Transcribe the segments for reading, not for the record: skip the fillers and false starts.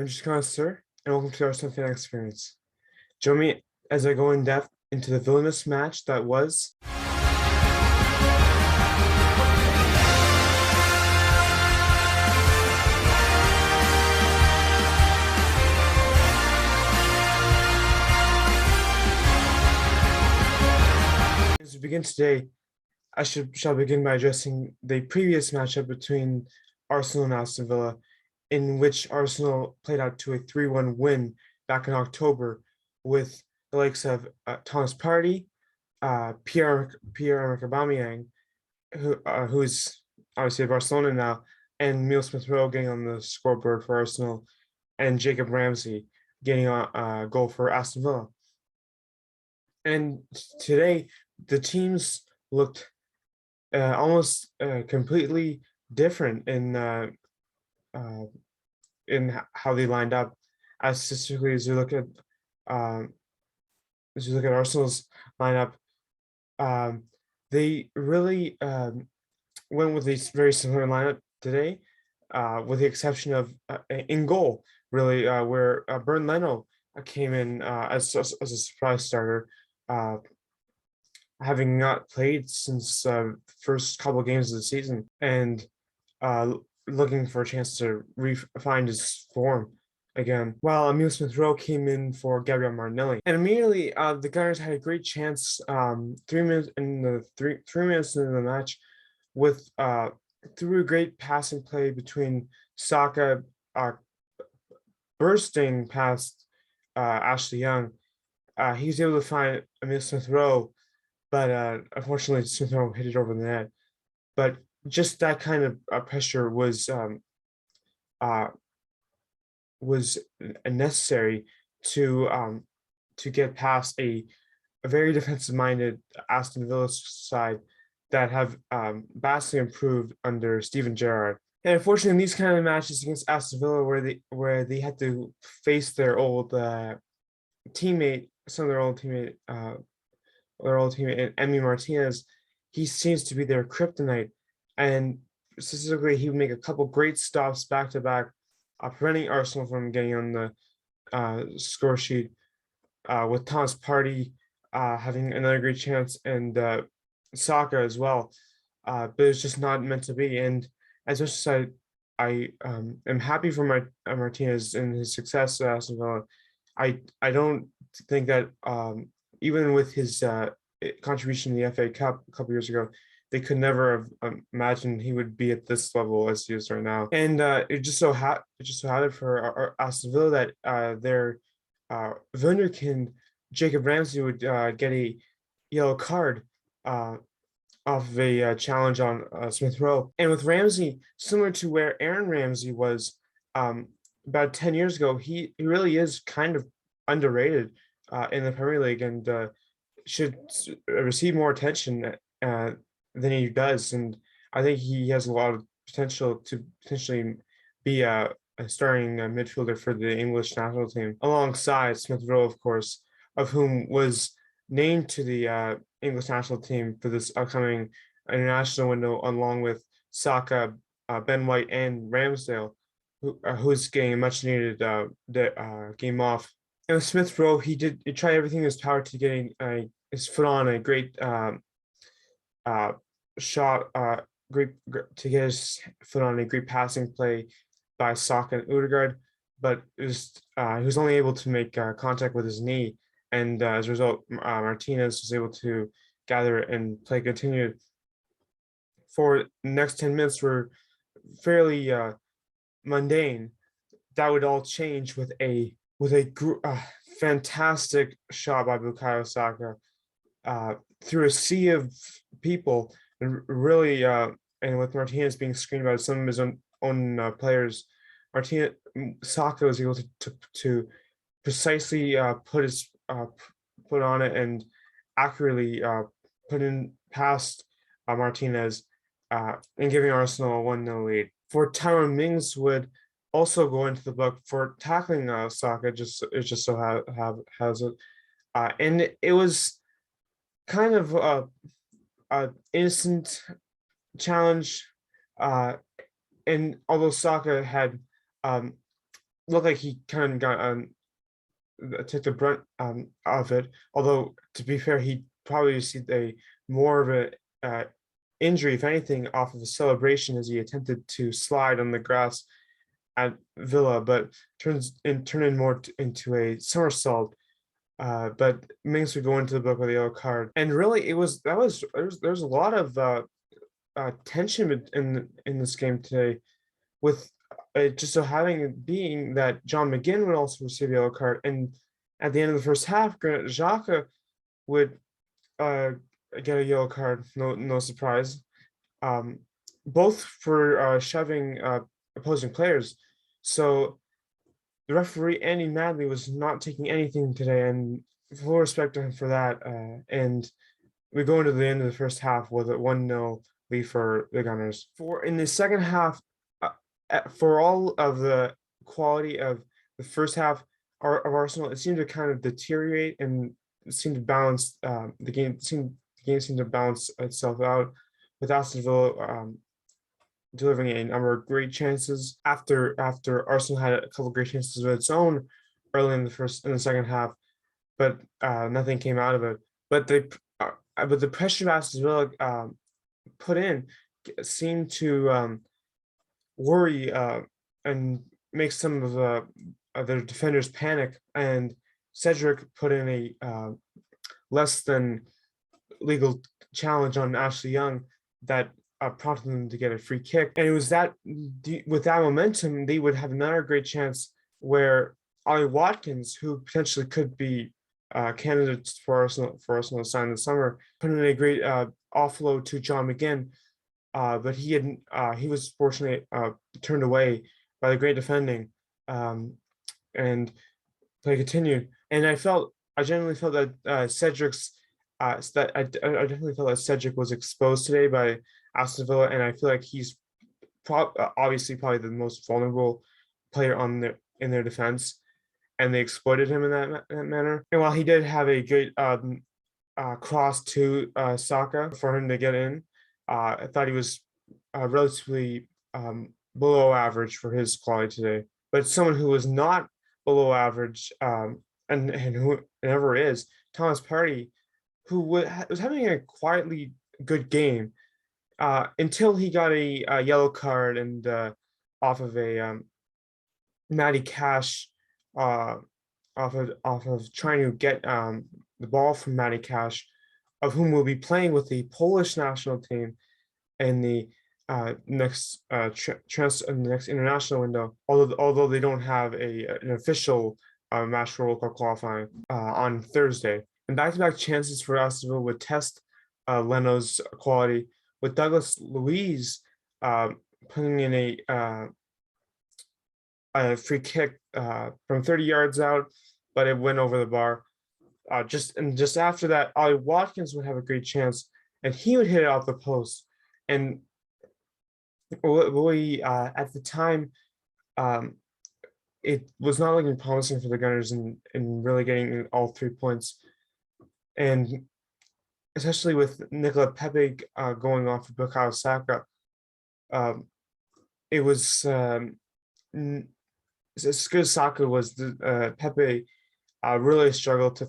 I'm just Sir, and welcome to our Arsenal Fan Experience. Join me as I go in depth into the villainous match that was. As we begin today, shall begin by addressing the previous matchup between Arsenal and Aston Villa, in which Arsenal played out to a 3-1 win back in October with the likes of Thomas Partey, Pierre-Emerick Aubameyang, who's obviously a Barcelona now, and Emile Smith-Rowe getting on the scoreboard for Arsenal, and Jacob Ramsey getting a goal for Aston Villa. And today, the teams looked almost completely different in how they lined up. As specifically as you look at Arsenal's lineup, they really went with a very similar lineup today, with the exception of in goal, really, where Bernd Leno came in as a surprise starter, having not played since first couple of games of the season, and looking for a chance to find his form again, while Emile Smith-Rowe came in for Gabriel Martinelli. And immediately, the Gunners had a great chance 3 minutes in the 3 minutes into the match, with through a great passing play between Saka bursting past Ashley Young. He was able to find Emile Smith-Rowe, but unfortunately Smith-Rowe hit it over the net. But just that kind of pressure was necessary to get past a very defensive-minded Aston Villa side that have vastly improved under Steven Gerrard. And unfortunately, in these kind of matches against Aston Villa, where they had to face their old teammate, their old teammate, Emi Martinez, he seems to be their kryptonite. And specifically, he would make a couple great stops back to back, preventing Arsenal from getting on the score sheet, with Thomas Partey having another great chance, and Saka as well. But it's just not meant to be. And as much as I am happy for Martinez and his success at Aston Villa, I don't think that even with his contribution in the FA Cup a couple years ago, they could never have imagined he would be at this level as he is right now. And it just so happened for Aston Villa that their wunderkind Jacob Ramsey would get a yellow card off of a challenge on Smith-Rowe. And with Ramsey, similar to where Aaron Ramsey was about 10 years ago, he really is kind of underrated in the Premier League, and should receive more attention than he does. And I think he has a lot of potential to potentially be a starting midfielder for the English national team, alongside Smith-Rowe, of course, of whom was named to the English national team for this upcoming international window, along with Saka, Ben White, and Ramsdale, who's getting a much needed game off. And with Smith-Rowe, he tried everything in his power to get his foot on a great shot, to get his foot on a great passing play by Saka and Odegaard, but he was only able to make contact with his knee, and as a result, Martinez was able to gather it and play continued. For the next 10 minutes were fairly mundane. That would all change with a fantastic shot by Bukayo Saka through a sea of people, and really, and with Martinez being screened by some of his own players, Saka was able to precisely put on it and accurately put in past Martinez, and giving Arsenal a 1-0 lead. For Tyrone Mings would also go into the book for tackling Saka. It just so has it, and it was kind of a innocent challenge, and although Saka had looked like he kind of got took the brunt of it. Although to be fair, he probably received a more of a injury, if anything, off of a celebration as he attempted to slide on the grass at Villa, but turned more into a somersault. But Mings would go into the book with a yellow card, and really, there was a lot of tension in this game today, with just so having it being that John McGinn would also receive a yellow card, and at the end of the first half, Granit Xhaka would uh, get a yellow card. No surprise. Um, both for shoving opposing players. So the referee Andy Madley was not taking anything today, and full respect to him for that. And we go into the end of the first half with a 1-0 lead for the Gunners. For in the second half, for all of the quality of the first half of Arsenal, it seemed to kind of deteriorate and it seemed to balance the game seemed to balance itself out with Aston Villa delivering a number of great chances after Arsenal had a couple of great chances of its own early in the second half, but nothing came out of it. But the pressure Aston Villa put in seemed to worry and make some of their defenders panic. And Cedric put in a less than legal challenge on Ashley Young that prompted them to get a free kick. And it was that with that momentum, they would have another great chance where Ollie Watkins, who potentially could be candidates for Arsenal to sign this summer, put in a great offload to John McGinn. But he was fortunately turned away by the great defending, and play continued. And I genuinely felt that I definitely felt that Cedric was exposed today by Aston Villa, and I feel like he's obviously probably the most vulnerable player in their defense, and they exploited him in that manner. And while he did have a great cross to Saka for him to get in, I thought he was relatively below average for his quality today. But someone who was not below average, and who never is, Thomas Partey, who was having a quietly good game until he got a yellow card and off of a Matty Cash, off of trying to get the ball from Matty Cash, of whom will be playing with the Polish national team in the next in the next international window. Although they don't have an official match for World Cup qualifying on Thursday. And back-to-back chances for Aston Villa would test Leno's quality, with Douglas Luiz putting in a free kick from 30 yards out, but it went over the bar. Just after that, Ollie Watkins would have a great chance, and he would hit it off the post. And we at the time, it was not looking promising for the Gunners in really getting all 3 points, and especially with Nicola Pepe going off for Bukayo Saka, it was as good as Saka was. Pepe really struggled to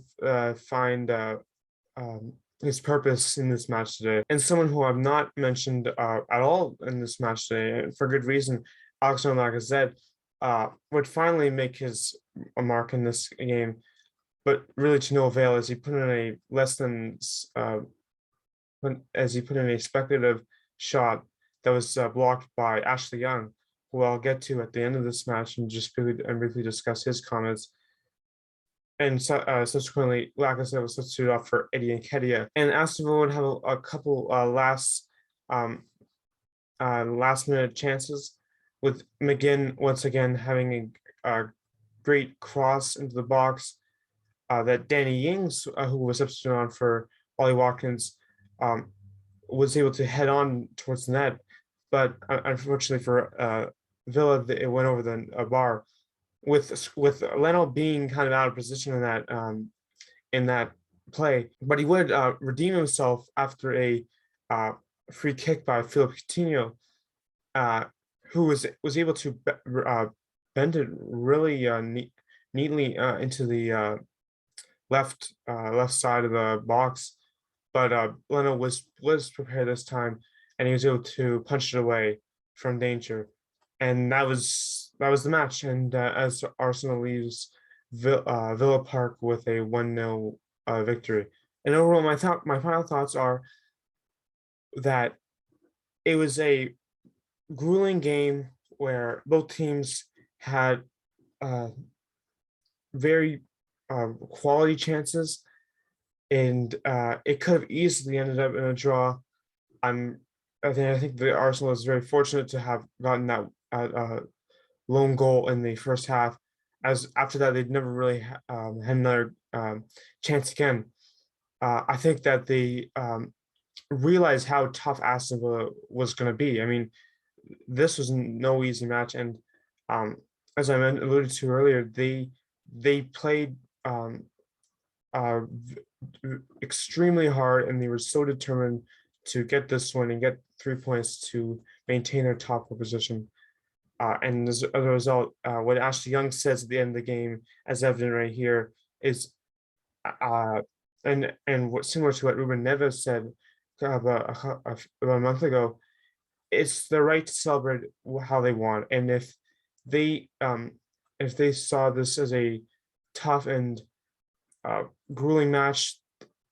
find his purpose in this match today. And someone who I've not mentioned at all in this match today, and for good reason, Alexander Lacazette would finally make his mark in this game, but really to no avail, as he put in a speculative shot that was blocked by Ashley Young, who I'll get to at the end of this match and just briefly discuss his comments. And subsequently, Lacazette was substituted off for Eddie Nketiah. And Aston Villa would have a couple last minute chances, with McGinn once again having a great cross into the box that Danny Ings, who was substituted on for Ollie Watkins, was able to head on towards the net. But unfortunately for Villa, it went over the bar, with Leno being kind of out of position in that play. But he would redeem himself after a free kick by Philippe Coutinho, who was able to bent it really neatly into the left side of the box, but Leno was prepared this time, and he was able to punch it away from danger, and that was the match. And as Arsenal leaves Villa Park with a 1-0 victory, and overall, my final thoughts are that it was a grueling game where both teams had uh, very quality chances, and it could have easily ended up in a draw. I'm, I think the Arsenal is very fortunate to have gotten that lone goal in the first half, as after that they'd never really had another chance again. I think that they realized how tough Aston Villa was going to be. I mean, this was no easy match, and um, as alluded to earlier, they played uh, extremely hard, and they were so determined to get this one and get 3 points to maintain their top four position. And as a result, what Ashley Young says at the end of the game, as evident right here, is uh, and what similar to what Ruben Neves said about a month ago. It's the right to celebrate how they want, and they if they saw this as a tough and uh, grueling match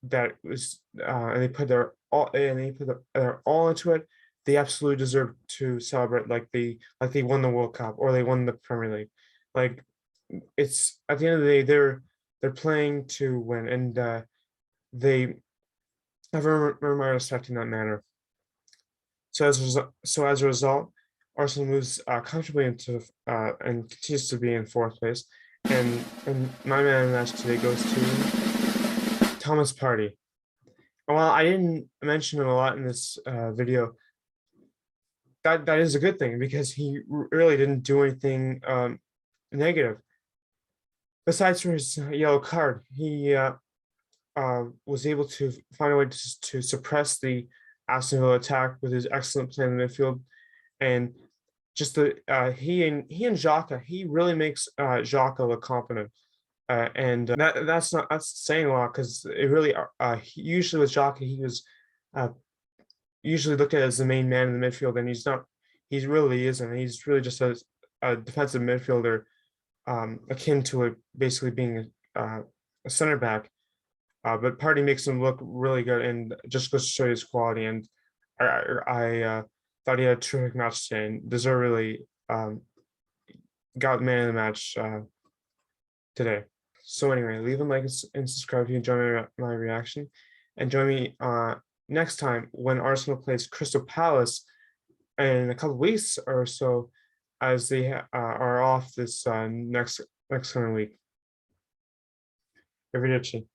that was and they put their all into it, they absolutely deserve to celebrate like they won the World Cup or they won the Premier League. Like, it's at the end of the day, they're playing to win, and they have my respect in that manner. So as a result, Arsenal moves comfortably into and continues to be in fourth place. And my man of the match today goes to Thomas Partey. While I didn't mention him a lot in this video, that is a good thing because he really didn't do anything negative. Besides for his yellow card, he was able to find a way to suppress the Aston Villa attack with his excellent play in the midfield, and just the he and Xhaka, he really makes Xhaka look competent. And that's saying a lot because it really usually with Xhaka he was uh, usually looked at as the main man in the midfield, and he's not. He really isn't. He's really just a defensive midfielder, akin to basically being a center back. But Party makes him look really good, and just goes to show his quality. And I thought he had a terrific match today, and deservedly got man of the match today. So anyway, leave a like and subscribe if you enjoy my reaction, and join me next time when Arsenal plays Crystal Palace in a couple of weeks or so, as they are off this next coming week. Arrivederci.